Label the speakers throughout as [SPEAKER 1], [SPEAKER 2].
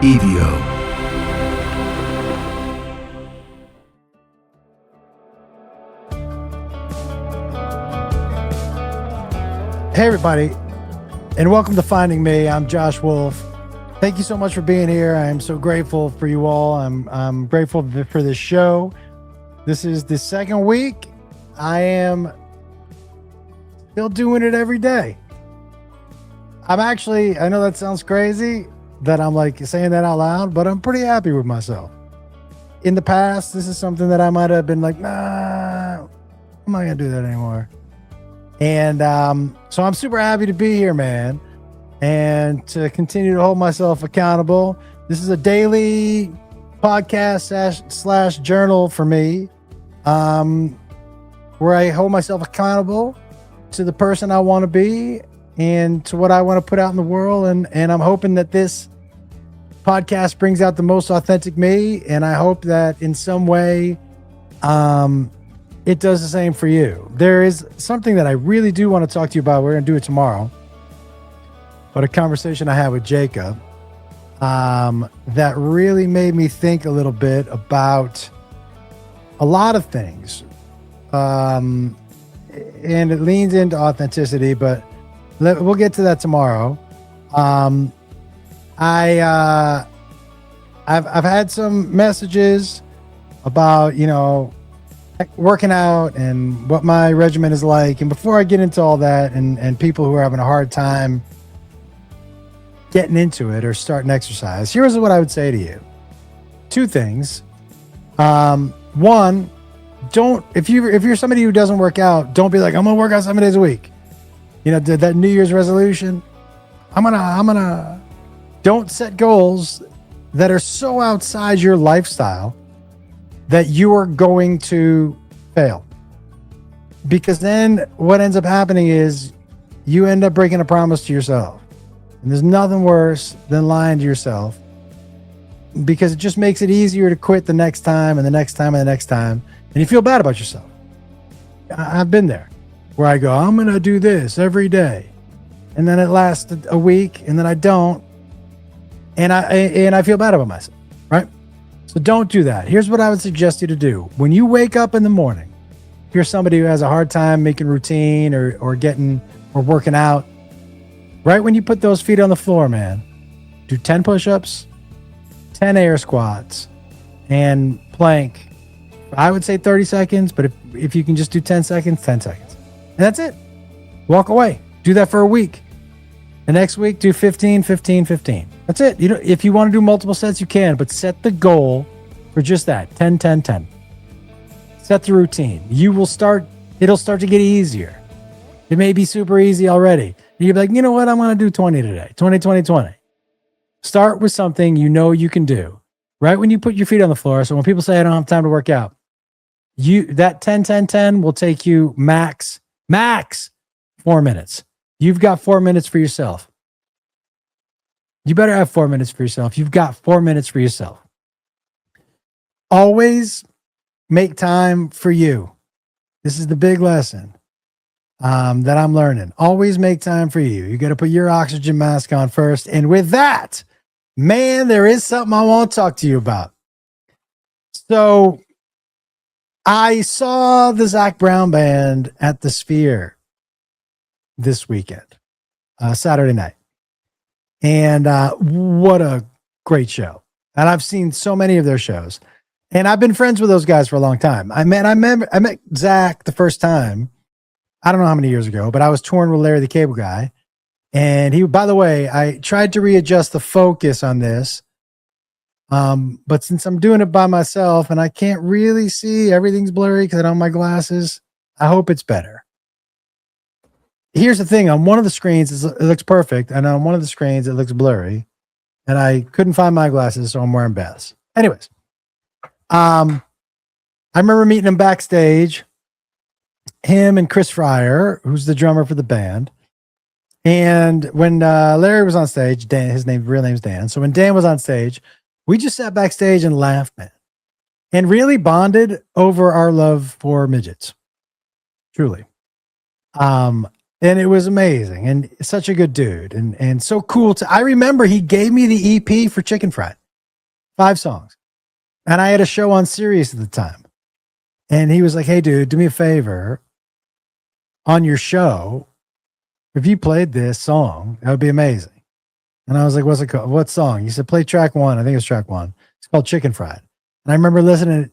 [SPEAKER 1] EVO.
[SPEAKER 2] Hey everybody, and welcome to Finding Me. I'm Josh Wolf. Thank you so much for being here. I am so grateful for you all. I'm grateful for this show. This is the second week. I am still doing it every day. I know that sounds crazy that I'm like saying that out loud, but I'm pretty happy with myself. In the past, this is something that I might have been like, nah, I'm not gonna do that anymore. And so I'm super happy to be here, man, and to continue to hold myself accountable. This is a daily podcast slash journal for me, where I hold myself accountable to the person I want to be and to what I want to put out in the world. And I'm hoping that this podcast brings out the most authentic me. And I hope that in some way, it does the same for you. There is something that I really do want to talk to you about. We're going to do it tomorrow. But a conversation I had with Jacob that really made me think a little bit about a lot of things. And it leans into authenticity, but we'll get to that tomorrow. I've had some messages about, working out and what my regimen is like. And before I get into all that and people who are having a hard time getting into it or starting exercise, here's what I would say to you. Two things. One, if you're somebody who doesn't work out, don't be like, I'm gonna work out 7 days a week. That New Year's resolution. Don't set goals that are so outside your lifestyle that you are going to fail. Because then what ends up happening is you end up breaking a promise to yourself. And there's nothing worse than lying to yourself, because it just makes it easier to quit the next time and the next time and the next time. And you feel bad about yourself. I've been there where I go, I'm going to do this every day. And then it lasts a week and then I don't. And I feel bad about myself, right? So don't do that. Here's what I would suggest you to do. When you wake up in the morning, if you're somebody who has a hard time making routine or working out, right when you put those feet on the floor, man, do 10 push-ups, 10 air squats, and plank. I would say 30 seconds, but if you can just do 10 seconds, 10 seconds. And that's it. Walk away. Do that for a week. The next week, do 15, 15, 15. That's it. If you want to do multiple sets, you can, but set the goal for just that. 10, 10, 10. Set the routine. It'll start to get easier. It may be super easy already. You'll be like, you know what? I'm going to do 20 today. 20, 20, 20. Start with something you can do. Right when you put your feet on the floor. So when people say I don't have time to work out, that 10, 10, 10 will take you max 4 minutes. You've got 4 minutes for yourself. You better have 4 minutes for yourself. You've got 4 minutes for yourself. Always make time for you. This is the big lesson that I'm learning. Always make time for you. You got to put your oxygen mask on first. And with that, man, there is something I want to talk to you about. So I saw the Zac Brown Band at the Sphere this weekend, Saturday night. And what a great show. And I've seen so many of their shows. And I've been friends with those guys for a long time. I met Zac the first time, I don't know how many years ago, but I was touring with Larry the Cable Guy. And by the way, I tried to readjust the focus on this. But since I'm doing it by myself and I can't really see, everything's blurry because I don't have my glasses, I hope it's better. Here's the thing. On one of the screens, it looks perfect. And on one of the screens, it looks blurry. And I couldn't find my glasses, so I'm wearing Beth's. Anyways, I remember meeting him backstage, him and Chris Fryer, who's the drummer for the band. And when Larry was on stage, Dan, real name's Dan. So when Dan was on stage, we just sat backstage and laughed, man, and really bonded over our love for midgets. Truly. And it was amazing, and such a good dude, and so cool. I remember he gave me the EP for Chicken Fried, 5 songs, and I had a show on Sirius at the time, and he was like, "Hey, dude, do me a favor. On your show, if you played this song, that would be amazing." And I was like, "What's it called? What song?" He said, "Play track 1. I think it's track 1. It's called Chicken Fried." And I remember listening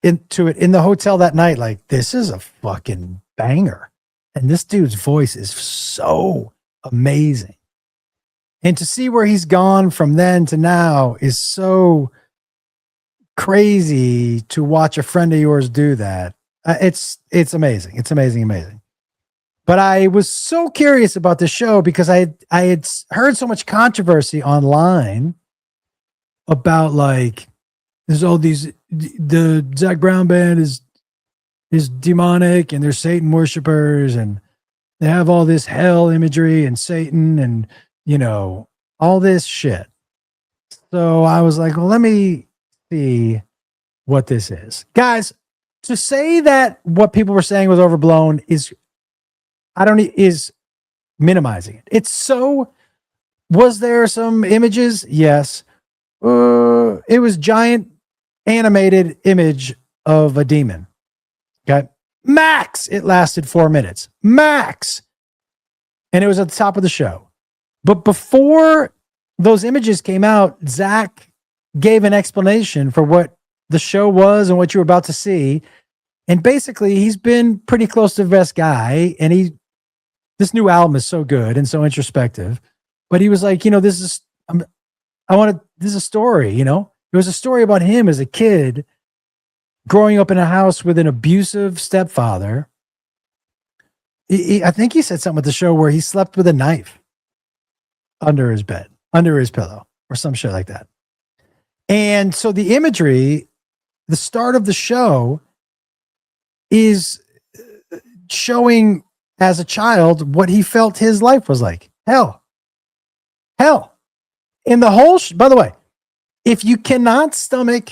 [SPEAKER 2] into it in the hotel that night, like, this is a fucking banger. And this dude's voice is so amazing. And to see where he's gone from then to now is so crazy to watch a friend of yours do that. It's amazing. It's amazing. But I was so curious about the show because I had heard so much controversy online about, like, there's all these, the Zac Brown Band is demonic and they're Satan worshipers and they have all this hell imagery and Satan and, you know, all this shit. So I was like, well, let me see what this is. Guys, to say that what people were saying was overblown is minimizing it. It's so, was there some images? Yes. It was giant animated image of a demon. Okay. Max. It lasted 4 minutes. Max. And it was at the top of the show. But before those images came out, Zach gave an explanation for what the show was and what you were about to see. And basically, he's been pretty close to the best guy. And this new album is so good and so introspective. But he was like, you know, this is a story, you know? It was a story about him as a kid growing up in a house with an abusive stepfather. I think he said something at the show where he slept with a knife under his bed, under his pillow, or some shit like that. And so the imagery, the start of the show, is showing as a child what he felt his life was like. Hell. In the whole, by the way, if you cannot stomach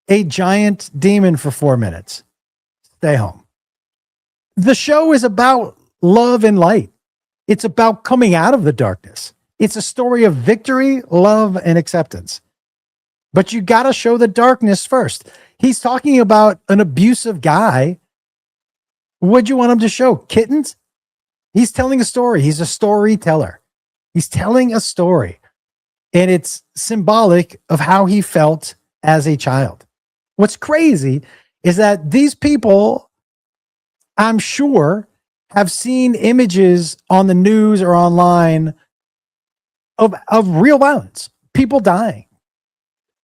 [SPEAKER 2] a giant demon for 4 minutes, stay home. The show is about love and light. It's about coming out of the darkness. It's a story of victory, love, and acceptance. But you got to show the darkness first. He's talking about an abusive guy. What'd you want him to show? Kittens? He's telling a story. He's a storyteller. He's telling a story. And it's symbolic of how he felt as a child. What's crazy is that these people, I'm sure, have seen images on the news or online of real violence, people dying.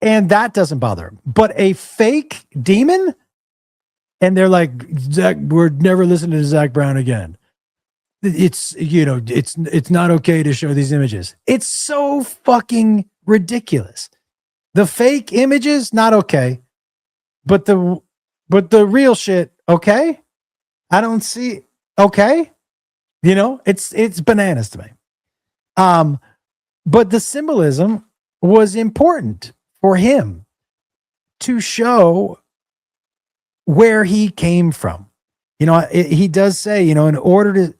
[SPEAKER 2] And that doesn't bother them. But a fake demon, and they're like, Zach, we're never listening to Zac Brown again. It's, you know, it's not okay to show these images. It's so fucking ridiculous. The fake images, not okay. But the real shit, okay? I don't see, okay? You know, it's bananas to me. But the symbolism was important for him to show where he came from. You know, he does say, you know,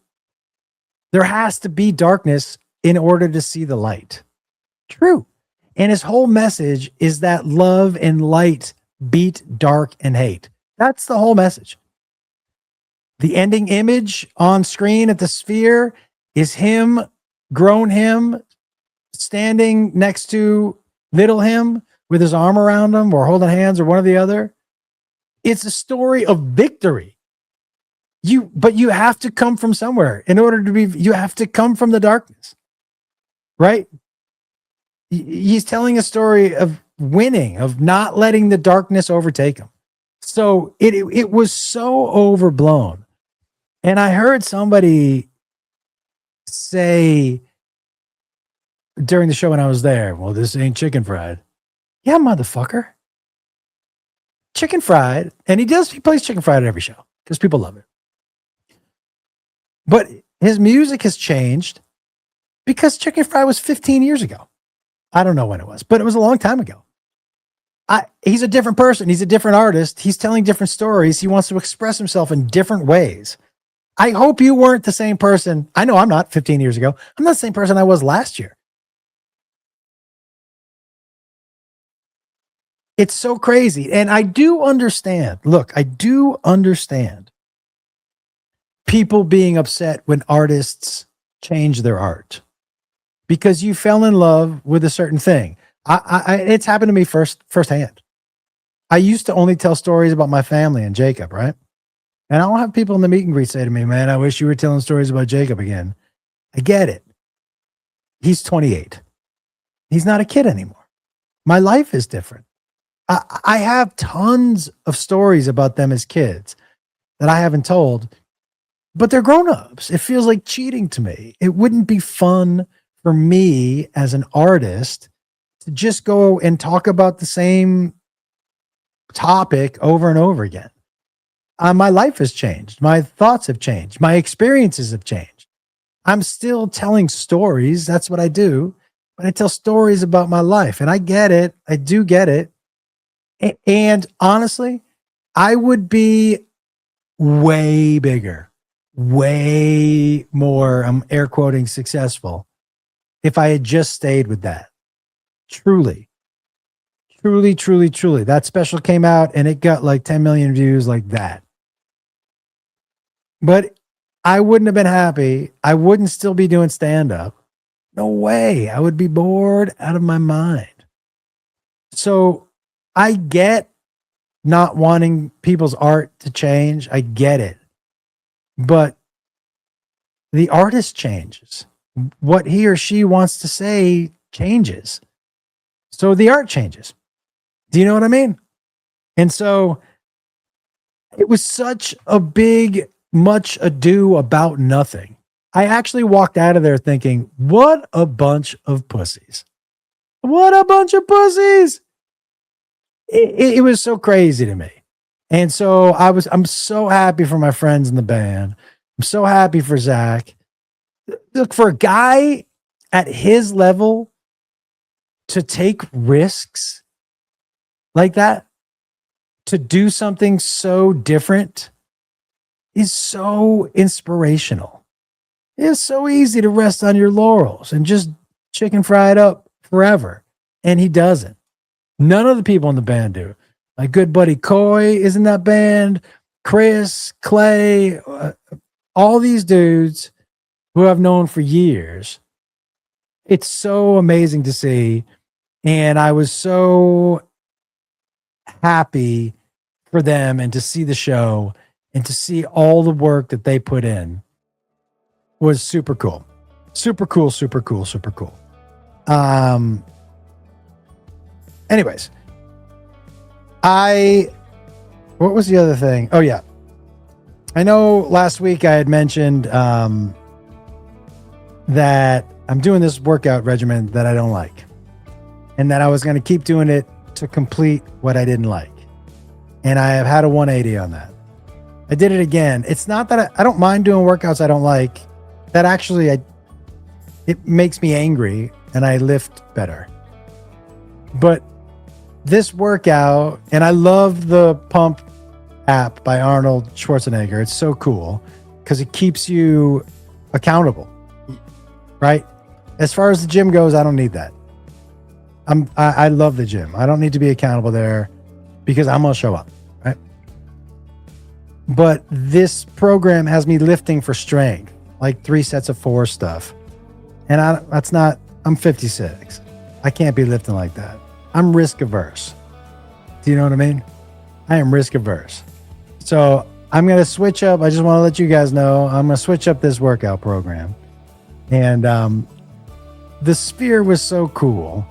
[SPEAKER 2] there has to be darkness in order to see the light. True. And his whole message is that love and light beat dark and hate. That's the whole message. The ending image on screen at the Sphere is him, grown him, standing next to little him with his arm around him or holding hands or one or the other. It's a story of victory. But you have to come from somewhere in order to be, you have to come from the darkness, right? He's telling a story of winning, of not letting the darkness overtake him. So it was so overblown. And I heard somebody say during the show when I was there, well, this ain't Chicken Fried. Yeah, motherfucker. Chicken Fried. And he plays Chicken Fried at every show because people love it. But his music has changed because Chicken Fried was 15 years ago. I don't know when it was, but it was a long time ago. He's a different person. He's a different artist. He's telling different stories. He wants to express himself in different ways. I hope you weren't the same person. I know I'm not 15 years ago. I'm not the same person I was last year. It's so crazy. And I do understand. Look, I do understand people being upset when artists change their art because you fell in love with a certain thing. It's happened to me firsthand. I used to only tell stories about my family and Jacob, right? And I'll have people in the meet and greet say to me, man, I wish you were telling stories about Jacob again. I get it. He's 28. He's not a kid anymore. My life is different. I have tons of stories about them as kids that I haven't told, but they're grown-ups. It feels like cheating to me. It wouldn't be fun for me as an artist to just go and talk about the same topic over and over again. My life has changed. My thoughts have changed. My experiences have changed. I'm still telling stories. That's what I do. But I tell stories about my life. And I get it. I do get it. And honestly, I would be way bigger, way more, I'm air quoting, successful if I had just stayed with that. Truly. That special came out and it got like 10 million views like that. But I wouldn't have been happy. I wouldn't still be doing stand-up. No way. I would be bored out of my mind. So I get not wanting people's art to change. I get it. But the artist changes. What he or she wants to say changes. So the art changes. Do you know what I mean? And so it was such a big, much ado about nothing. I actually walked out of there thinking, what a bunch of pussies. What a bunch of pussies. It was so crazy to me. And so I'm so happy for my friends in the band. I'm so happy for Zac. Look, for a guy at his level to take risks like that, to do something so different, is so inspirational. It's so easy to rest on your laurels and just chicken fry it up forever. And he doesn't. None of the people in the band do. My good buddy Coy is in that band. Chris, Clay, all these dudes who I've known for years. It's so amazing to see. And I was so happy for them and to see the show and to see all the work that they put in was super cool. Super cool. Anyways, what was the other thing? Oh yeah. I know last week I had mentioned that I'm doing this workout regimen that I don't like, and that I was going to keep doing it to complete what I didn't like. And I have had a 180 on that. I did it again. It's not that I don't mind doing workouts I don't like. That actually, it makes me angry and I lift better. But this workout, and I love the Pump app by Arnold Schwarzenegger. It's so cool because it keeps you accountable, right? As far as the gym goes, I don't need that. I love the gym. I don't need to be accountable there because I'm going to show up, right? But this program has me lifting for strength, like 3 sets of 4 stuff. And I'm 56. I can't be lifting like that. I'm risk averse. Do you know what I mean? I am risk averse. So I'm going to switch up. I just want to let you guys know, I'm going to switch up this workout program. And the Sphere was so cool.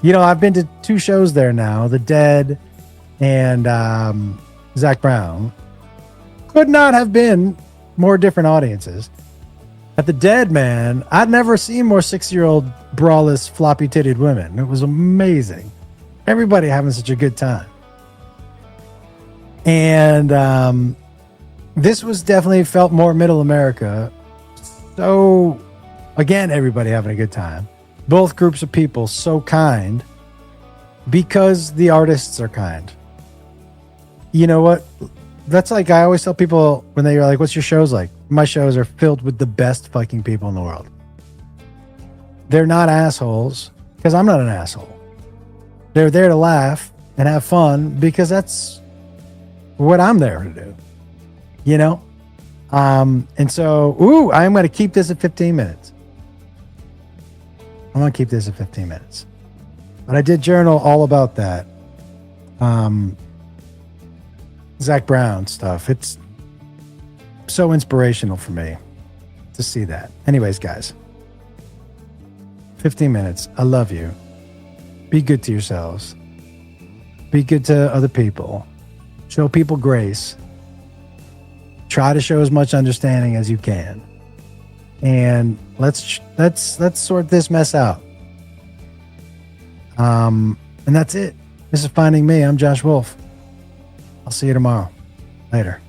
[SPEAKER 2] You know, I've been to 2 shows there now, The Dead and Zac Brown. Could not have been more different audiences. At The Dead, man, I'd never seen more 6-year-old braless, floppy-titted women. It was amazing. Everybody having such a good time. And this was definitely felt more middle America. So, again, everybody having a good time. Both groups of people so kind because the artists are kind. You know what? That's like, I always tell people when they're like, what's your shows like? My shows are filled with the best fucking people in the world. They're not assholes because I'm not an asshole. They're there to laugh and have fun because that's what I'm there to do, you know? And so, I'm going to keep this at 15 minutes. I'm going to keep this at 15 minutes. But I did journal all about that. Zac Brown stuff. It's so inspirational for me to see that. Anyways, guys, 15 minutes. I love you. Be good to yourselves. Be good to other people. Show people grace. Try to show as much understanding as you can. And let's sort this mess out. And that's it. This is Finding Me. I'm Josh Wolf. I'll see you tomorrow. Later.